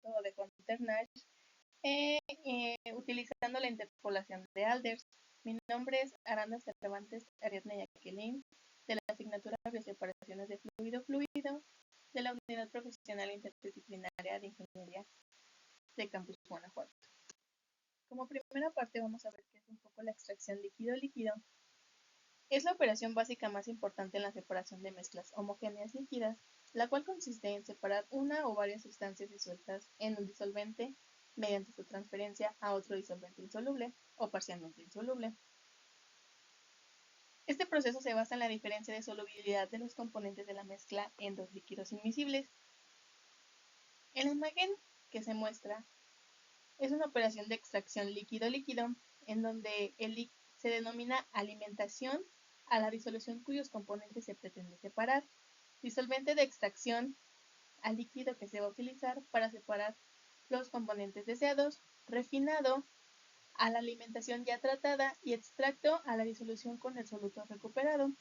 método de Conter-Nash utilizando la interpolación de Alders. Mi nombre es Aranda Cervantes Ariadna Jacqueline, de la asignatura Bioseparaciones de Fluido-Fluido de la Unidad Profesional Interdisciplinaria de Ingeniería de Campus Guanajuato. Como primera parte vamos a ver qué es un poco la extracción líquido-líquido. Es la operación básica más importante en la separación de mezclas homogéneas líquidas, la cual consiste en separar una o varias sustancias disueltas en un disolvente mediante su transferencia a otro disolvente insoluble o parcialmente insoluble. Este proceso se basa en la diferencia de solubilidad de los componentes de la mezcla en dos líquidos inmiscibles. En la imagen que se muestra es una operación de extracción líquido-líquido, en donde se denomina alimentación a la disolución cuyos componentes se pretende separar, disolvente de extracción al líquido que se va a utilizar para separar los componentes deseados, refinado a la alimentación ya tratada y extracto a la disolución con el soluto recuperado.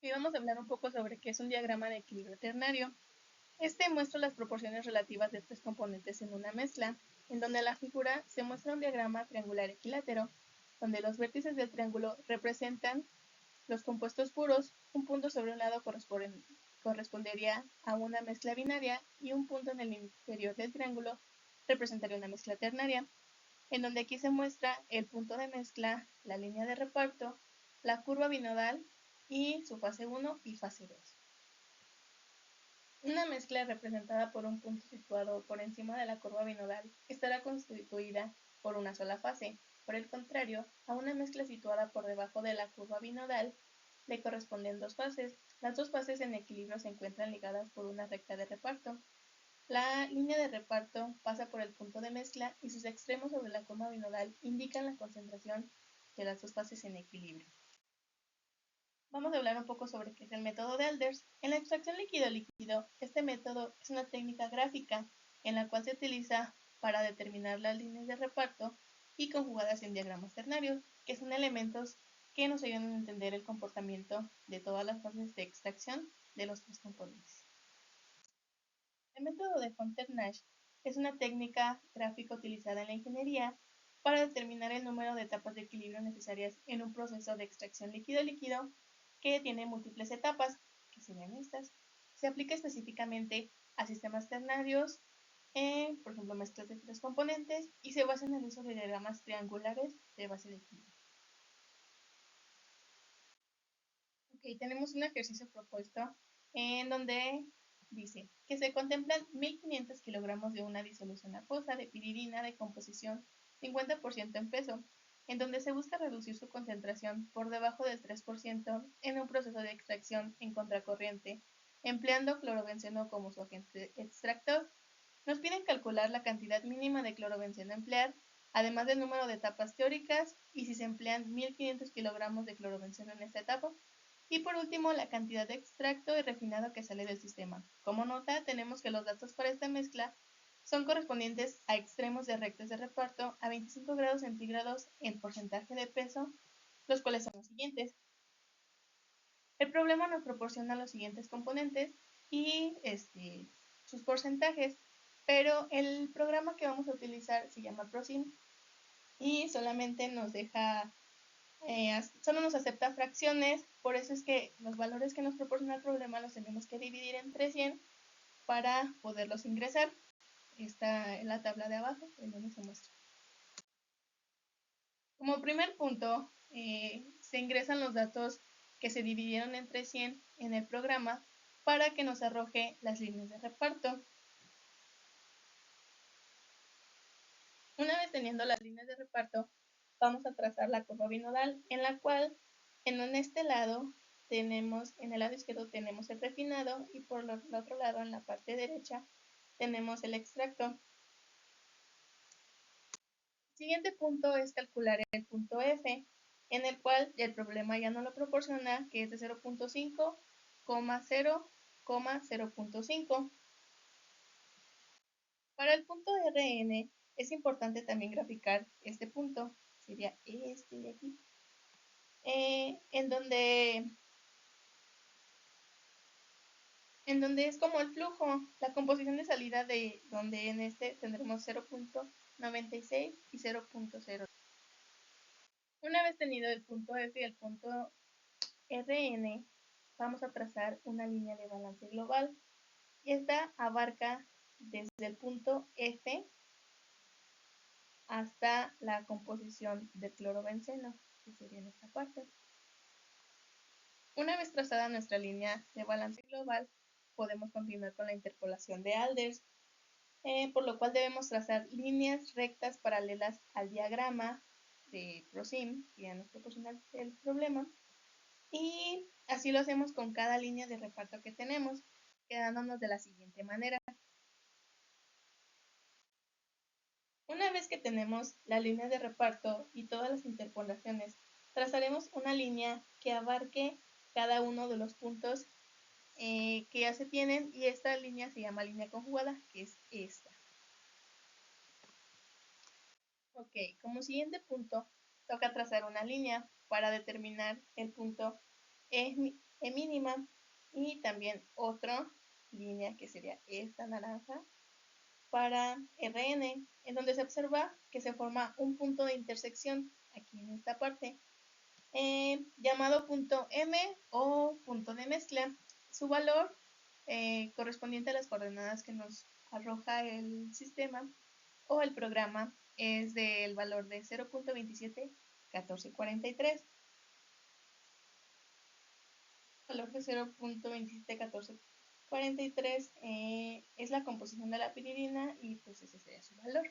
Y vamos a hablar un poco sobre qué es un diagrama de equilibrio ternario. Este muestra las proporciones relativas de tres componentes en una mezcla, en donde en la figura se muestra un diagrama triangular equilátero, donde los vértices del triángulo representan los compuestos puros. Un punto sobre un lado correspondería a una mezcla binaria y un punto en el interior del triángulo representaría una mezcla ternaria, en donde aquí se muestra el punto de mezcla, la línea de reparto, la curva binodal y su fase 1 y fase 2. Una mezcla representada por un punto situado por encima de la curva binodal estará constituida por una sola fase. Por el contrario, a una mezcla situada por debajo de la curva binodal le corresponden dos fases. Las dos fases en equilibrio se encuentran ligadas por una recta de reparto. La línea de reparto pasa por el punto de mezcla y sus extremos sobre la curva binodal indican la concentración de las dos fases en equilibrio. Vamos a hablar un poco sobre qué es el método de Alders. En la extracción líquido-líquido, este método es una técnica gráfica en la cual se utiliza para determinar las líneas de reparto y conjugadas en diagramas ternarios, que son elementos que nos ayudan a entender el comportamiento de todas las fases de extracción de los tres componentes. El método de Conter-Nash es una técnica gráfica utilizada en la ingeniería para determinar el número de etapas de equilibrio necesarias en un proceso de extracción líquido-líquido que tiene múltiples etapas, que serían estas. Se aplica específicamente a sistemas ternarios, por ejemplo, mezclas de tres componentes, y se basa en el uso de diagramas triangulares de base de equilibrio. Ok, tenemos un ejercicio propuesto en donde dice que se contemplan 1500 kilogramos de una disolución acuosa de piridina de composición 50% en peso, en donde se busca reducir su concentración por debajo del 3% en un proceso de extracción en contracorriente, empleando clorobenceno como su agente extractor. Nos piden calcular la cantidad mínima de clorobenceno a emplear, además del número de etapas teóricas y si se emplean 1500 kilogramos de clorobenceno en esta etapa. Y por último, la cantidad de extracto y refinado que sale del sistema. Como nota, tenemos que los datos para esta mezcla son correspondientes a extremos de rectas de reparto a 25 grados centígrados en porcentaje de peso, los cuales son los siguientes. El problema nos proporciona los siguientes componentes y sus porcentajes, pero el programa que vamos a utilizar se llama ProSim y solamente nos deja solo nos acepta fracciones, por eso es que los valores que nos proporciona el problema los tenemos que dividir entre 100 para poderlos ingresar. Está en la tabla de abajo, en donde se muestra. Como primer punto, se ingresan los datos que se dividieron entre 100 en el programa para que nos arroje las líneas de reparto. Una vez teniendo las líneas de reparto, vamos a trazar la curva binodal, en la cual en este lado tenemos, en el lado izquierdo tenemos el refinado y por el otro lado, en la parte derecha, tenemos el extracto. El siguiente punto es calcular el punto F, en el cual el problema ya no lo proporciona, que es de 0.5, 0.5. Para el punto Rn es importante también graficar este punto, sería este de aquí, en donde en donde es como el flujo, la composición de salida de donde en este tendremos 0.96 y 0.0. Una vez tenido el punto F y el punto Rn, vamos a trazar una línea de balance global. Esta abarca desde el punto F hasta la composición del clorobenceno, que sería en esta parte. Una vez trazada nuestra línea de balance global, podemos continuar con la interpolación de Alders, por lo cual debemos trazar líneas rectas paralelas al diagrama de ProSim, que ya nos proporciona el problema, y así lo hacemos con cada línea de reparto que tenemos, quedándonos de la siguiente manera. Una vez que tenemos la línea de reparto y todas las interpolaciones, trazaremos una línea que abarque cada uno de los puntos que ya se tienen, y esta línea se llama línea conjugada, que es esta. Ok, como siguiente punto, toca trazar una línea para determinar el punto E mínima, y también otra línea que sería esta naranja para Rn, en donde se observa que se forma un punto de intersección aquí en esta parte, llamado punto M o punto de mezcla. Su valor correspondiente a las coordenadas que nos arroja el sistema o el programa es del valor de 0.271443. El valor de 0.271443 es la composición de la piridina, y pues ese sería su valor.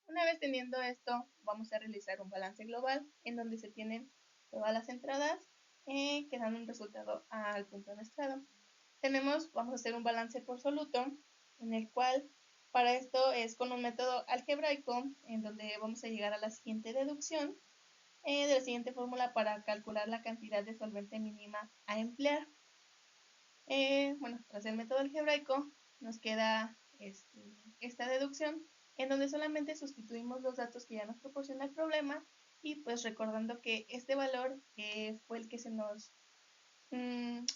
Una vez teniendo esto, vamos a realizar un balance global en donde se tienen todas las entradas que dan un resultado al punto de mezclado. Vamos a hacer un balance por soluto, en el cual para esto es con un método algebraico, en donde vamos a llegar a la siguiente deducción de la siguiente fórmula para calcular la cantidad de solvente mínima a emplear. Bueno, tras el método algebraico nos queda esta deducción, en donde solamente sustituimos los datos que ya nos proporciona el problema, y pues recordando que este valor fue el que se nos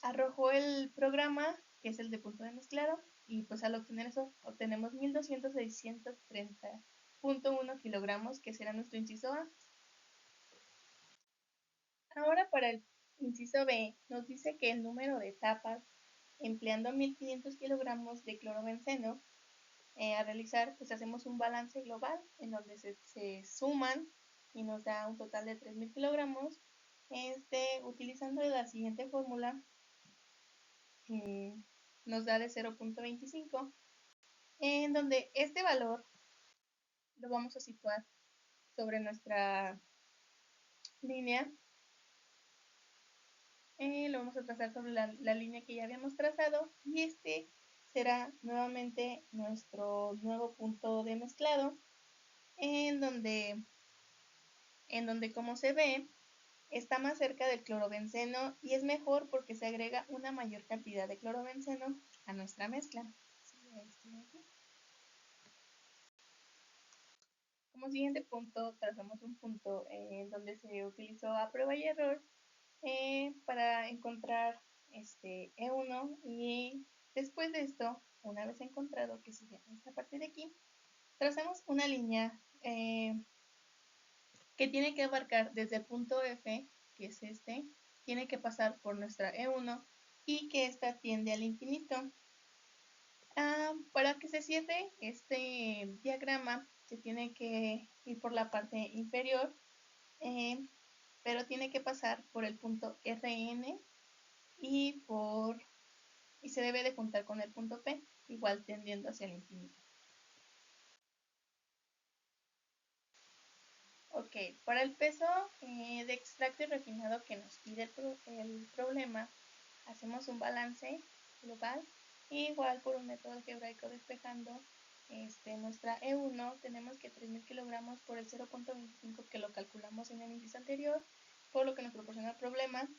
arrojó el programa, que es el de punto de mezclado, y pues al obtener eso obtenemos 1200.630.1 kilogramos, que será nuestro inciso A. Ahora para el inciso B nos dice que el número de etapas empleando 1500 kilogramos de clorobenceno a realizar, pues hacemos un balance global en donde se suman y nos da un total de 3000 kilogramos, utilizando la siguiente fórmula. Nos da de 0.25, en donde este valor lo vamos a situar sobre nuestra línea. Lo vamos a trazar sobre la línea que ya habíamos trazado, y este será nuevamente nuestro nuevo punto de mezclado, en donde como se ve está más cerca del clorobenceno, y es mejor porque se agrega una mayor cantidad de clorobenceno a nuestra mezcla. Como siguiente punto, trazamos un punto en donde se utilizó a prueba y error para encontrar E1, y después de esto, una vez encontrado, que sería esta parte de aquí, trazamos una línea que tiene que abarcar desde el punto F, que es tiene que pasar por nuestra E1, y que esta tiende al infinito. Para que se cierre este diagrama, se tiene que ir por la parte inferior, pero tiene que pasar por el punto Rn y se debe de juntar con el punto P, igual tendiendo hacia el infinito. Ok, para el peso de extracto y refinado que nos pide el problema, hacemos un balance global, igual por un método algebraico despejando nuestra E1. Tenemos que 3000 kilogramos por el 0.25 que lo calculamos en el índice anterior, por lo que nos proporciona el problema,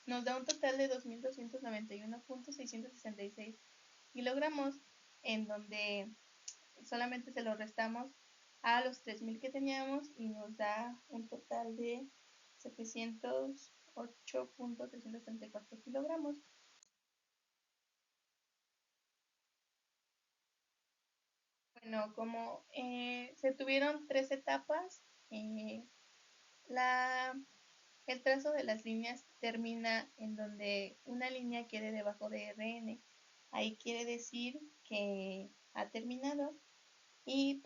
nos da un total de 2291.666 kilogramos, en donde solamente se lo restamos a los 3000 que teníamos, y nos da un total de 708.334 kilogramos. Bueno, como se tuvieron 3 etapas, la, el trazo de las líneas termina en donde una línea quede debajo de Rn. Ahí quiere decir que ha terminado. Y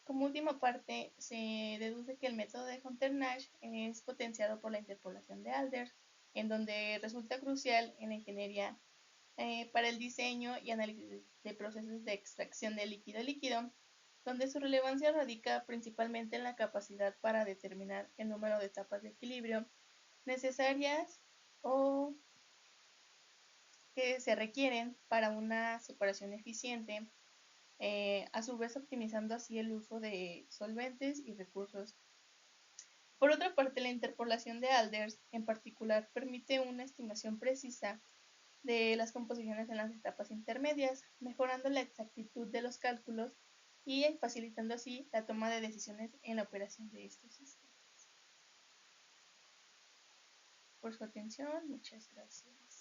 como última parte, se deduce que el método de Hunter-Nash es potenciado por la interpolación de Alders, en donde resulta crucial en la ingeniería para el diseño y análisis de procesos de extracción de líquido-líquido, donde su relevancia radica principalmente en la capacidad para determinar el número de etapas de equilibrio necesarias o que se requieren para una separación eficiente, a su vez optimizando así el uso de solventes y recursos. Por otra parte, la interpolación de Alders en particular permite una estimación precisa de las composiciones en las etapas intermedias, mejorando la exactitud de los cálculos y facilitando así la toma de decisiones en la operación de estos sistemas. Por su atención, muchas gracias.